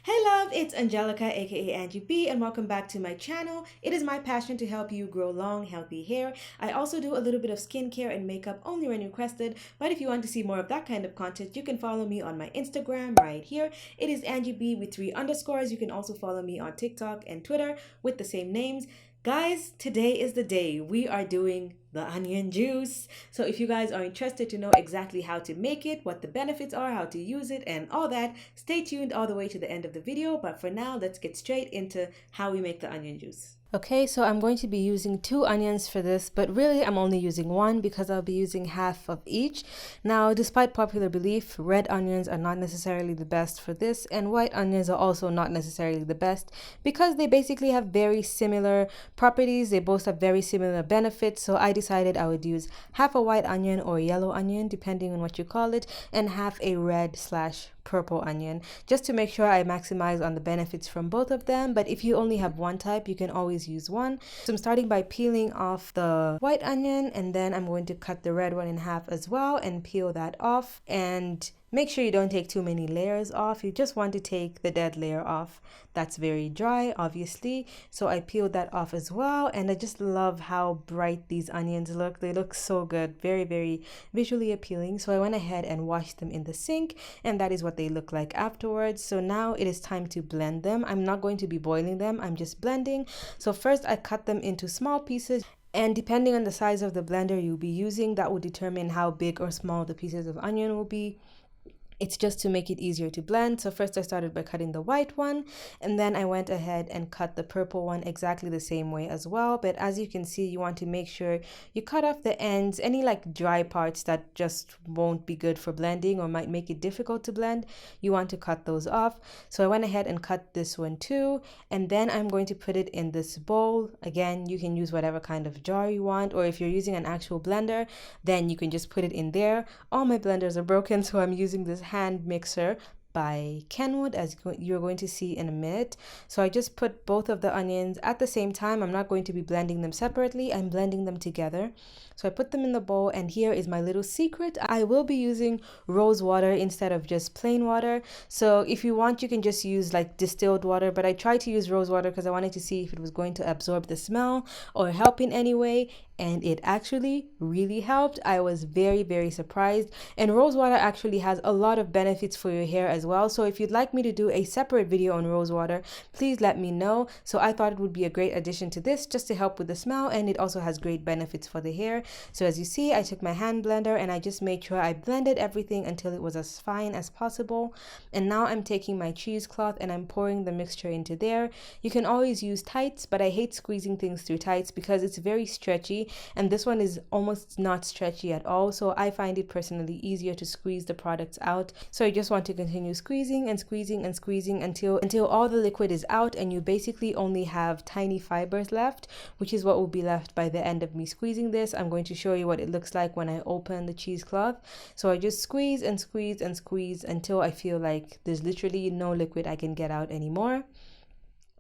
Hey love, it's Angelica aka Angie B, and welcome back to my channel. It is my passion to help you grow long, healthy hair. I also do a little bit of skincare and makeup only when requested, but if you want to see more of that kind of content, you can follow me on my Instagram right here. It is Angie B with 3 underscores. You can also follow me on TikTok and Twitter with the same names. Guys, today is the day. We are doing the onion juice. So if you guys are interested to know exactly how to make it, what the benefits are, how to use it, and all that, stay tuned all the way to the end of the video. But for now, let's get straight into how we make the onion juice. Okay, so I'm going to be using 2 onions for this, but really I'm only using one because I'll be using half of each. Now, despite popular belief, red onions are not necessarily the best for this, and white onions are also not necessarily the best because they basically have very similar properties. They both have very similar benefits, so I decided I would use half a white onion or yellow onion, depending on what you call it, and half a red slash purple onion, just to make sure I maximize on the benefits from both of them. But if you only have one type, you can always use one. So I'm starting by peeling off the white onion, and then I'm going to cut the red one in half as well and peel that off. And make sure you don't take too many layers off. You just want to take the dead layer off. That's very dry, obviously. So I peeled that off as well. And I just love how bright these onions look. They look so good. Very, very visually appealing. So I went ahead and washed them in the sink, and that is what they look like afterwards. So now it is time to blend them. I'm not going to be boiling them. I'm just blending. So first I cut them into small pieces. And depending on the size of the blender you'll be using, that will determine how big or small the pieces of onion will be. It's just to make it easier to blend. So first I started by cutting the white one, and then I went ahead and cut the purple one exactly the same way as well. But as you can see, you want to make sure you cut off the ends, any like dry parts that just won't be good for blending or might make it difficult to blend. You want to cut those off. So I went ahead and cut this one too, and then I'm going to put it in this bowl. Again, you can use whatever kind of jar you want, or if you're using an actual blender, then you can just put it in there. All my blenders are broken, so I'm using this hand mixer by Kenwood, as you're going to see in a minute. So I just put both of the onions at the same time. I'm not going to be blending them separately. I'm blending them together. So I put them in the bowl, and here is my little secret. I will be using rose water instead of just plain water. So if you want, you can just use like distilled water, but I tried to use rose water because I wanted to see if it was going to absorb the smell or help in any way, and it actually really helped. I was very, very surprised. And rose water actually has a lot of benefits for your hair as well. So if you'd like me to do a separate video on rose water, please let me know. So I thought it would be a great addition to this, just to help with the smell, and it also has great benefits for the hair. So as you see, I took my hand blender and I just made sure I blended everything until it was as fine as possible. And now I'm taking my cheesecloth and I'm pouring the mixture into there. You can always use tights, but I hate squeezing things through tights because it's very stretchy, and this one is almost not stretchy at all. So I find it personally easier to squeeze the products out. So I just want to continue squeezing and squeezing and squeezing until all the liquid is out, and you basically only have tiny fibers left, which is what will be left by the end of me squeezing this. I'm going to show you what it looks like when I open the cheesecloth. So I just squeeze and squeeze and squeeze until I feel like there's literally no liquid I can get out anymore.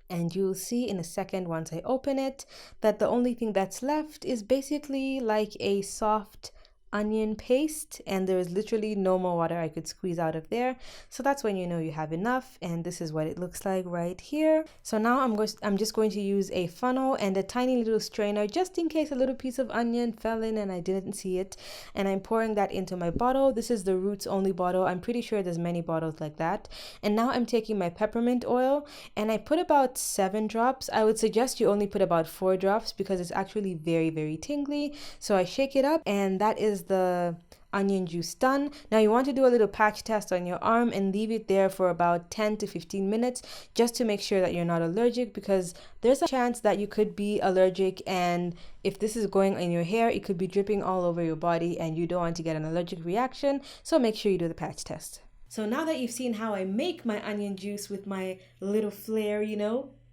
And you'll see in a second once I open it that the only thing that's left is basically like a soft onion paste, and there is literally no more water I could squeeze out of there. So that's when you know you have enough, and this is what it looks like right here. So now I'm just going to use a funnel and a tiny little strainer just in case a little piece of onion fell in and I didn't see it, and I'm pouring that into my bottle. This is the Roots only bottle. I'm pretty sure there's many bottles like that. And now I'm taking my peppermint oil, and I put about 7 drops. I would suggest you only put about 4 drops because it's actually very, very tingly. So I shake it up, and that is the onion juice done. Now you want to do a little patch test on your arm and leave it there for about 10 to 15 minutes just to make sure that you're not allergic, because there's a chance that you could be allergic, and if this is going in your hair, it could be dripping all over your body and you don't want to get an allergic reaction. So make sure you do the patch test. So now that you've seen how I make my onion juice with my little flair,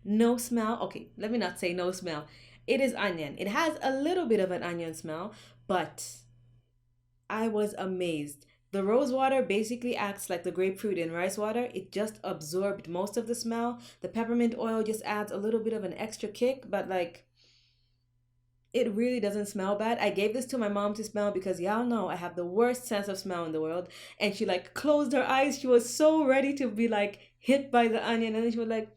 no smell. Okay, let me not say no smell. It is onion. It has a little bit of an onion smell, but I was amazed. The rose water basically acts like the grapefruit in rice water. It just absorbed most of the smell. The peppermint oil just adds a little bit of an extra kick, but like, It really doesn't smell bad. I gave this to my mom to smell because y'all know I have the worst sense of smell in the world. And she like closed her eyes. She was so ready to be like hit by the onion. And then she was like,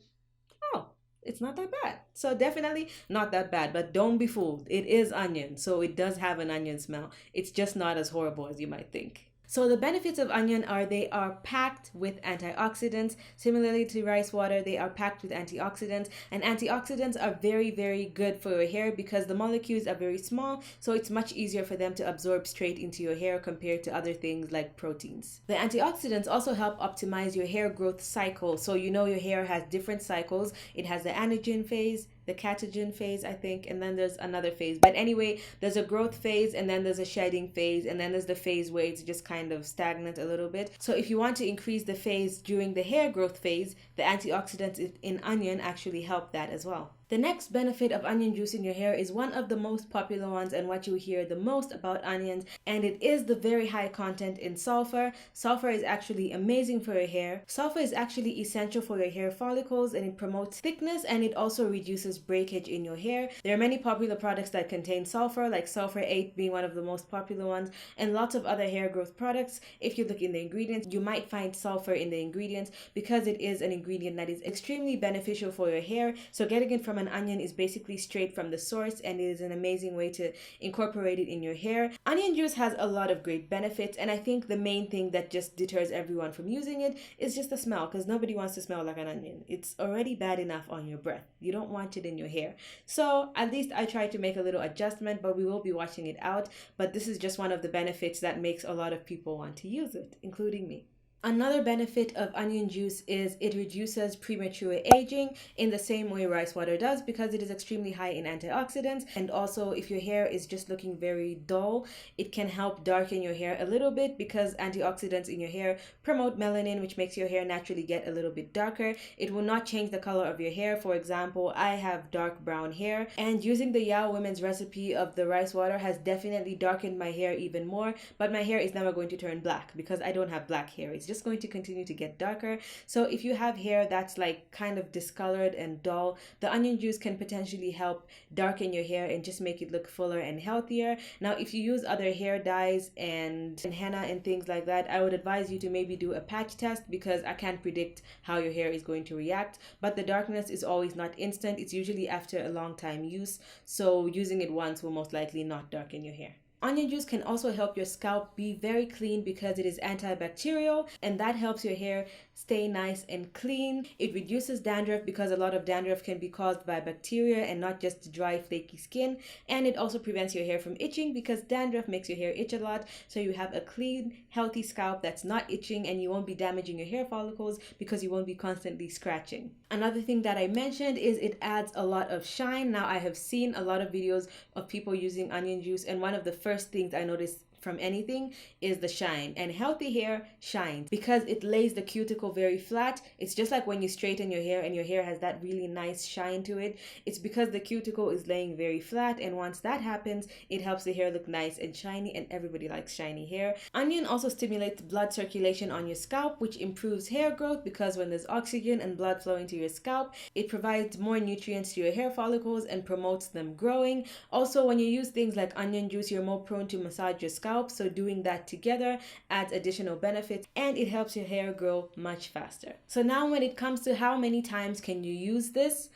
oh, it's not that bad. So definitely not that bad. But don't be fooled. It is onion. So it does have an onion smell. It's just not as horrible as you might think. So the benefits of onion are they are packed with antioxidants. Similarly to rice water, they are packed with antioxidants. And antioxidants are very, very good for your hair because the molecules are very small, so it's much easier for them to absorb straight into your hair compared to other things like proteins. The antioxidants also help optimize your hair growth cycle. So you know your hair has different cycles. It has the anagen phase, the catagen phase, I think, and then there's another phase. But anyway, there's a growth phase, and then there's a shedding phase, and then there's the phase where it's just kind of stagnant a little bit. So if you want to increase the phase during the hair growth phase, the antioxidants in onion actually help that as well. The next benefit of onion juice in your hair is one of the most popular ones and what you hear the most about onions, and it is the very high content in sulfur. Sulfur is actually amazing for your hair. Sulfur is actually essential for your hair follicles, and it promotes thickness, and it also reduces breakage in your hair. There are many popular products that contain sulfur, like sulfur 8 being one of the most popular ones, and lots of other hair growth products. If you look in the ingredients, you might find sulfur in the ingredients because it is an ingredient that is extremely beneficial for your hair. So getting it from an onion is basically straight from the source, and it is an amazing way to incorporate it in your hair. Onion juice has a lot of great benefits, and I think the main thing that just deters everyone from using it is just the smell, because nobody wants to smell like an onion. It's already bad enough on your breath. You don't want it in your hair. So at least I try to make a little adjustment, but we will be watching it out. But this is just one of the benefits that makes a lot of people want to use it, including me. Another benefit of onion juice is it reduces premature aging in the same way rice water does, because it is extremely high in antioxidants. And also, if your hair is just looking very dull, it can help darken your hair a little bit, because antioxidants in your hair promote melanin, which makes your hair naturally get a little bit darker. It will not change the color of your hair. For example, I have dark brown hair, and using the Yao Women's recipe of the rice water has definitely darkened my hair even more, but my hair is never going to turn black because I don't have black hair. It's just going to continue to get darker. So if you have hair that's like kind of discolored and dull, the onion juice can potentially help darken your hair and just make it look fuller and healthier. Now, if you use other hair dyes and henna and things like that, I would advise you to maybe do a patch test, because I can't predict how your hair is going to react. But the darkness is always not instant. It's usually after a long time use. So using it once will most likely not darken your hair. Onion juice can also help your scalp be very clean because it is antibacterial, and that helps your hair stay nice and clean. It reduces dandruff because a lot of dandruff can be caused by bacteria and not just dry, flaky skin. And it also prevents your hair from itching because dandruff makes your hair itch a lot. So you have a clean, healthy scalp that's not itching, and you won't be damaging your hair follicles because you won't be constantly scratching. Another thing that I mentioned is it adds a lot of shine. Now, I have seen a lot of videos of people using onion juice, and one of the first things I noticed from anything is the shine. And healthy hair shines because it lays the cuticle very flat. It's just like when you straighten your hair and your hair has that really nice shine to it. It's because the cuticle is laying very flat, and once that happens, it helps the hair look nice and shiny, and everybody likes shiny hair. Onion also stimulates blood circulation on your scalp, which improves hair growth, because when there's oxygen and blood flowing to your scalp, it provides more nutrients to your hair follicles and promotes them growing. Also, when you use things like onion juice, you're more prone to massage your scalp, so doing that together adds additional benefits, and it helps your hair grow much faster. So now, when it comes to how many times can you use this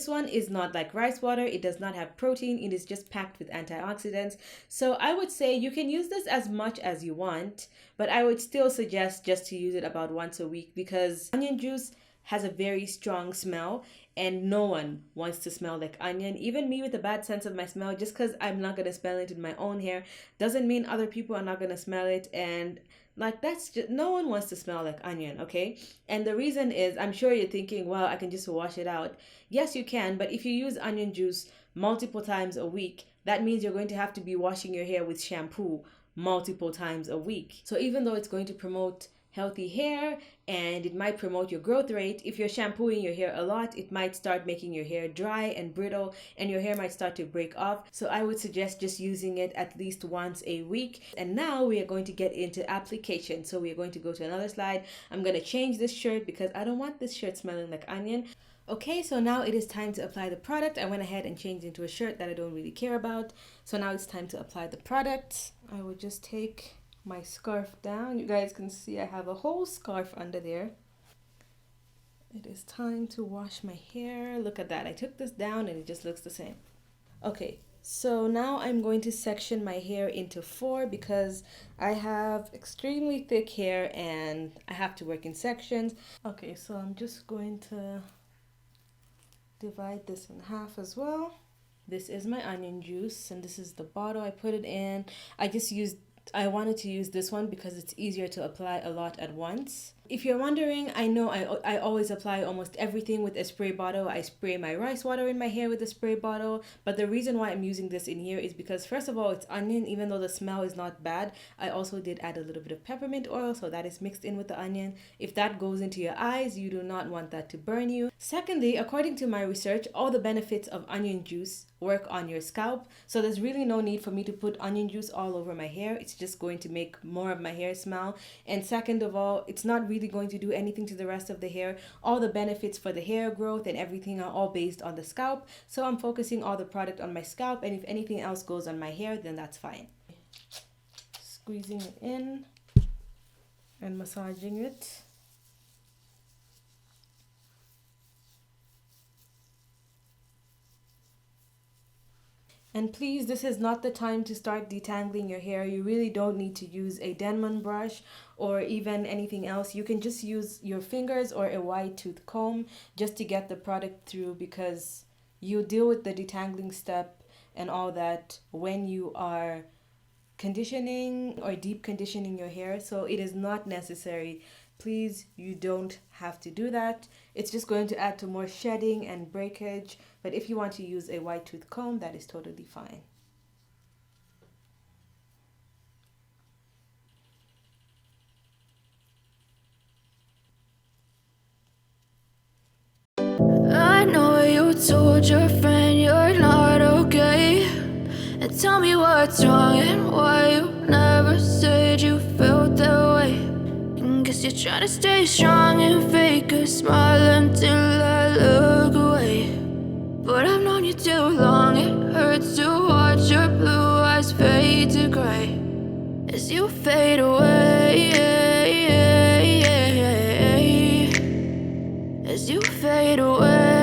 one is not like rice water. It does not have protein. It is just packed with antioxidants. So I would say you can use this as much as you want, but I would still suggest just to use it about once a week, because onion juice has a very strong smell, and no one wants to smell like onion. Even me with a bad sense of my smell, just because I'm not going to smell it in my own hair doesn't mean other people are not going to smell it. And like, that's just, no one wants to smell like onion, okay? And the reason is, I'm sure you're thinking, well, I can just wash it out. Yes, you can, but if you use onion juice multiple times a week, that means you're going to have to be washing your hair with shampoo multiple times a week. So even though it's going to promote healthy hair and it might promote your growth rate, if you're shampooing your hair a lot, it might start making your hair dry and brittle, and your hair might start to break off. So I would suggest just using it at least once a week. And now we are going to get into application. So we are going to go to another slide. I'm going to change this shirt because I don't want this shirt smelling like onion. Okay, so now it is time to apply the product. I went ahead and changed into a shirt that I don't really care about. So now it's time to apply the product. I will just take my scarf down. You guys can see I have a whole scarf under there. It is time to wash my hair. Look at that. I took this down and it just looks the same. Okay, so now I'm going to section my hair into 4 because I have extremely thick hair and I have to work in sections. Okay, so I'm just going to divide this in half as well. This is my onion juice and this is the bottle I put it in. I wanted to use this one because it's easier to apply a lot at once. If you're wondering, I know I always apply almost everything with a spray bottle. I spray my rice water in my hair with a spray bottle. But the reason why I'm using this in here is because first of all, it's onion. Even though the smell is not bad, I also did add a little bit of peppermint oil. So that is mixed in with the onion. If that goes into your eyes, you do not want that to burn you. Secondly, according to my research, all the benefits of onion juice work on your scalp. So there's really no need for me to put onion juice all over my hair. It's just going to make more of my hair smell. And second of all, it's not really going to do anything to the rest of the hair. All the benefits for the hair growth and everything are all based on the scalp. So I'm focusing all the product on my scalp, and if anything else goes on my hair, then that's fine. Squeezing it in and massaging it. And please, this is not the time to start detangling your hair. You really don't need to use a Denman brush or even anything else. You can just use your fingers or a wide tooth comb just to get the product through, because you deal with the detangling step and all that when you are conditioning or deep conditioning your hair. So it is not necessary. Please, you don't have to do that. It's just going to add to more shedding and breakage. But if you want to use a wide tooth comb, that is totally fine. I know you told your friend you're not okay, and tell me what's wrong and why you never said you felt that way. And guess you're trying to stay strong and fake a smile until I look away. But I've known you too long, it hurts to watch your blue eyes fade to gray as you fade away, as you fade away.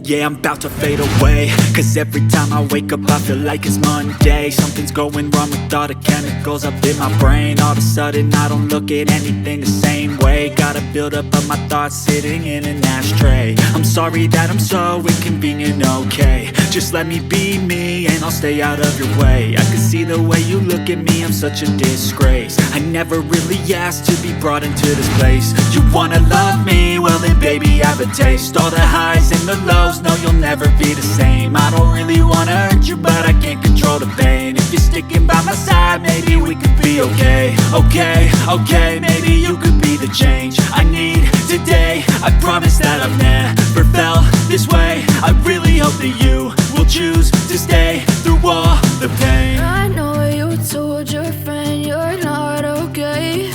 Yeah, I'm about to fade away, cause every time I wake up I feel like it's Monday. Something's going wrong with all the chemicals up in my brain. All of a sudden I don't look at anything the same way. Gotta build up of my thoughts sitting in an ashtray. I'm sorry that I'm so inconvenient, okay. Just let me be me and I'll stay out of your way. I can see the way you look at me, I'm such a disgrace. I never really asked to be brought into this place. You wanna love me? Well then baby have a taste. All the highs and the lows, no you'll never be the same. I don't really wanna hurt you, but I can't control the pain. If you're sticking by my side, maybe we could be okay. Okay, maybe you could be the change I need today. I promise that I've never felt this way. I really hope that you will choose to stay through all the pain. I know you told your friend you're not okay,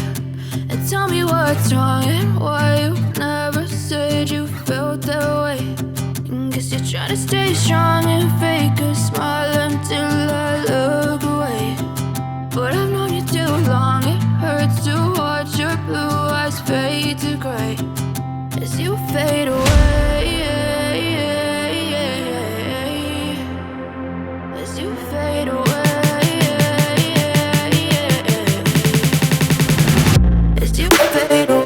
and tell me what's wrong and why you never said you felt that way. And guess you're trying to stay strong and fake a smile until I look away. But I've known you too long, it hurts to watch your blue eyes fade to gray as you fade away, as you fade away. As you fade away.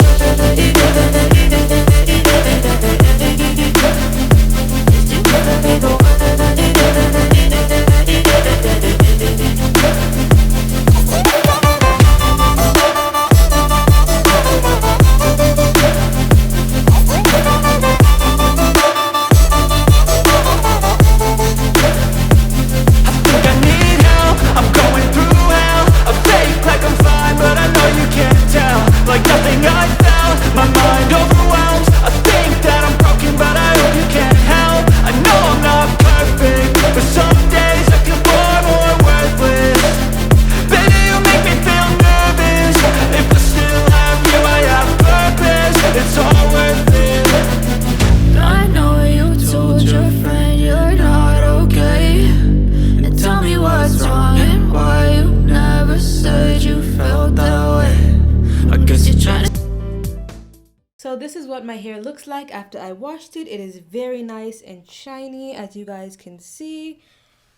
Like nothing I So this is what my hair looks like after I washed it. It is very nice and shiny, as you guys can see.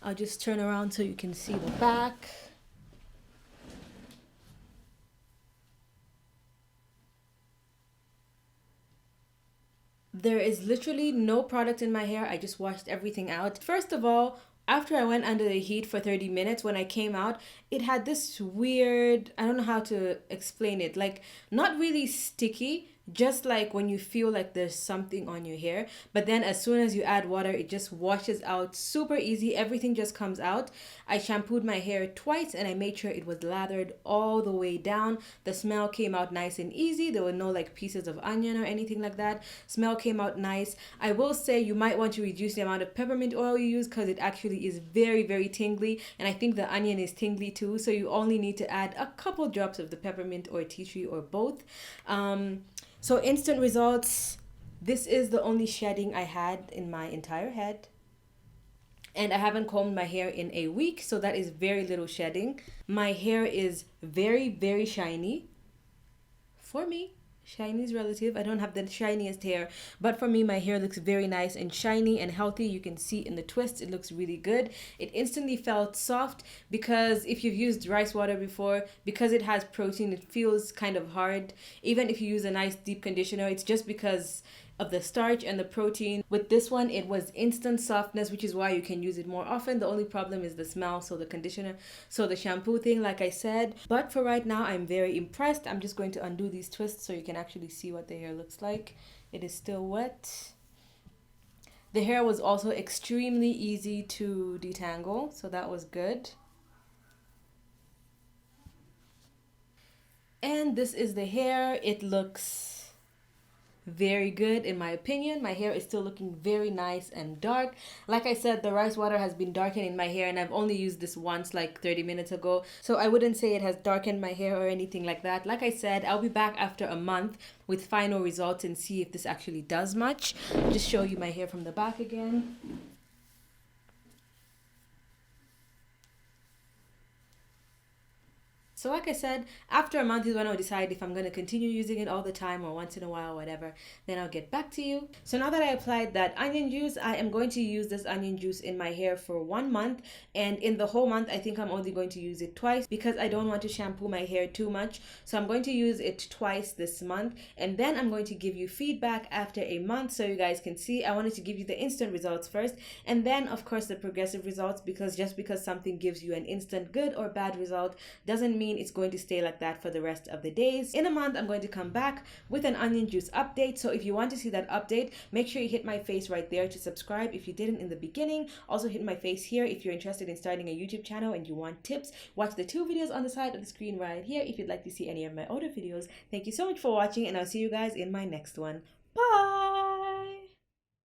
I'll just turn around so you can see the back. There is literally no product in my hair. I just washed everything out. First of all, after I went under the heat for 30 minutes, when I came out, it had this weird, I don't know how to explain it, like not really sticky, just like when you feel like there's something on your hair. But then as soon as you add water, it just washes out super easy. Everything just comes out. I shampooed my hair twice and I made sure it was lathered all the way down. The smell came out nice and easy. There were no like pieces of onion or anything like that. Smell came out nice. I will say you might want to reduce the amount of peppermint oil you use because it actually is very, very tingly. And I think the onion is tingly too. So you only need to add a couple drops of the peppermint or tea tree or both. So instant results. This is the only shedding I had in my entire head. And I haven't combed my hair in a week, so that is very little shedding. My hair is very, very shiny. For me, shiny is relative. I don't have the shiniest hair, but for me, my hair looks very nice and shiny and healthy. You can see in the twist, it looks really good. It instantly felt soft because if you've used rice water before, because it has protein, it feels kind of hard. Even if you use a nice deep conditioner, it's just because of the starch and the protein. With this one, it was instant softness, which is why you can use it more often. The only problem is the smell, so the conditioner, so the shampoo thing, like I said. But for right now, I'm very impressed. I'm just going to undo these twists so you can actually see what the hair looks like. It is still wet. The hair was also extremely easy to detangle, so that was good. And this is the hair. It looks very good in my opinion. My hair is still looking very nice and dark. Like I said, the rice water has been darkening my hair and I've only used this once like 30 minutes ago, so I wouldn't say it has darkened my hair or anything like that. Like I said, I'll be back after a month with final results and see if this actually does much. I'll just show you my hair from the back again. So like I said, after a month is when I'll decide if I'm going to continue using it all the time or once in a while, whatever. Then I'll get back to you. So now that I applied that onion juice, I am going to use this onion juice in my hair for 1 month. And in the whole month, I think I'm only going to use it twice because I don't want to shampoo my hair too much. So I'm going to use it twice this month. And then I'm going to give you feedback after a month so you guys can see. I wanted to give you the instant results first. And then, of course, the progressive results, because just because something gives you an instant good or bad result doesn't mean it's going to stay like that for the rest of the days. In a month, I'm going to come back with an onion juice update. So if you want to see that update, make sure you hit my face right there to subscribe if you didn't in the beginning. Also hit my face here if you're interested in starting a YouTube channel and you want tips. Watch the 2 videos on the side of the screen right here if you'd like to see any of my older videos. Thank you so much for watching and I'll see you guys in my next one. Bye!